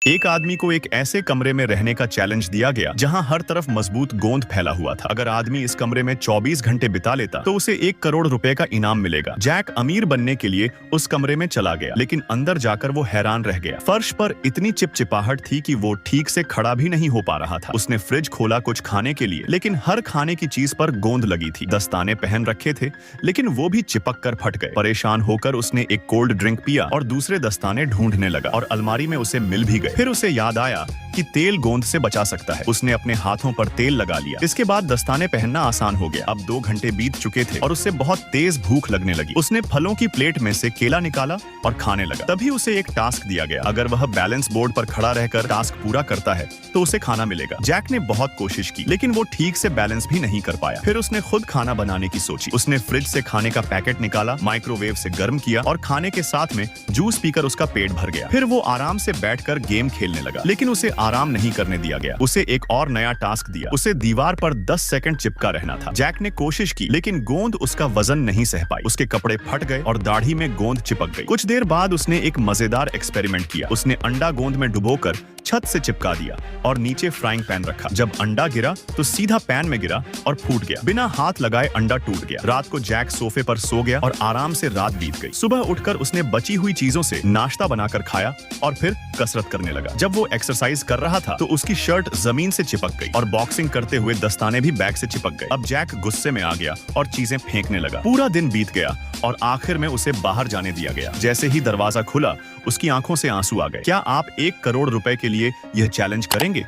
एक आदमी को एक ऐसे कमरे में रहने का चैलेंज दिया गया जहां हर तरफ मजबूत गोंद फैला हुआ था। अगर आदमी इस कमरे में 24 घंटे बिता लेता तो उसे 1 करोड़ रुपए का इनाम मिलेगा। जैक अमीर बनने के लिए उस कमरे में चला गया, लेकिन अंदर जाकर वो हैरान रह गया। फर्श पर इतनी चिपचिपाहट थी कि वो ठीक से खड़ा भी नहीं हो पा रहा था। उसने फ्रिज खोला कुछ खाने के लिए, लेकिन हर खाने की चीज पर गोंद लगी थी। दस्ताने पहन रखे थे, लेकिन वो भी चिपक कर फट गए। परेशान होकर उसने एक कोल्ड ड्रिंक पिया और दूसरे दस्ताने ढूंढने लगा और अलमारी में उसे मिल भी गए। फिर उसे याद आया कि तेल गोंद से बचा सकता है। उसने अपने हाथों पर तेल लगा लिया। इसके बाद दस्ताने पहनना आसान हो गया। अब 2 घंटे बीत चुके थे और उसे बहुत तेज भूख लगने लगी। उसने फलों की प्लेट में से केला निकाला और खाने लगा। तभी उसे एक टास्क दिया गया। अगर वह बैलेंस बोर्ड पर खड़ा रहकर टास्क पूरा करता है तो उसे खाना मिलेगा। जैक ने बहुत कोशिश की, लेकिन वो ठीक से बैलेंस भी नहीं कर पाया। फिर उसने खुद खाना बनाने की सोची। उसने फ्रिज से खाने का पैकेट निकाला, माइक्रोवेव से गर्म किया और खाने के साथ में जूस पीकर उसका पेट भर गया। फिर वो आराम से बैठकर गेम खेलने लगा, लेकिन उसे आराम नहीं करने दिया गया। उसे एक और नया टास्क दिया। उसे दीवार पर 10 सेकंड चिपका रहना था। जैक ने कोशिश की, लेकिन गोंद उसका वजन नहीं सह पाई। उसके कपड़े फट गए और दाढ़ी में गोंद चिपक गई। कुछ देर बाद उसने एक मजेदार एक्सपेरिमेंट किया। उसने अंडा गोंद में डुबोकर छत से चिपका दिया और नीचे फ्राइंग पैन रखा। जब अंडा गिरा तो सीधा पैन में गिरा और फूट गया। बिना हाथ लगाए अंडा टूट गया। रात को जैक सोफे पर सो गया और आराम से रात बीत गई। सुबह उठकर उसने बची हुई चीजों से नाश्ता बनाकर खाया और फिर कसरत करने लगा। जब वो एक्सरसाइज कर रहा था तो उसकी शर्ट जमीन से चिपक गई और बॉक्सिंग करते हुए दस्ताने भी बैग से चिपक गए। अब जैक गुस्से में आ गया और चीजें फेंकने लगा। पूरा दिन बीत गया और आखिर में उसे बाहर जाने दिया गया। जैसे ही दरवाजा खुला, उसकी आंखों से आंसू आ गए। क्या आप 1 करोड़ रुपए के लिए यह चैलेंज करेंगे?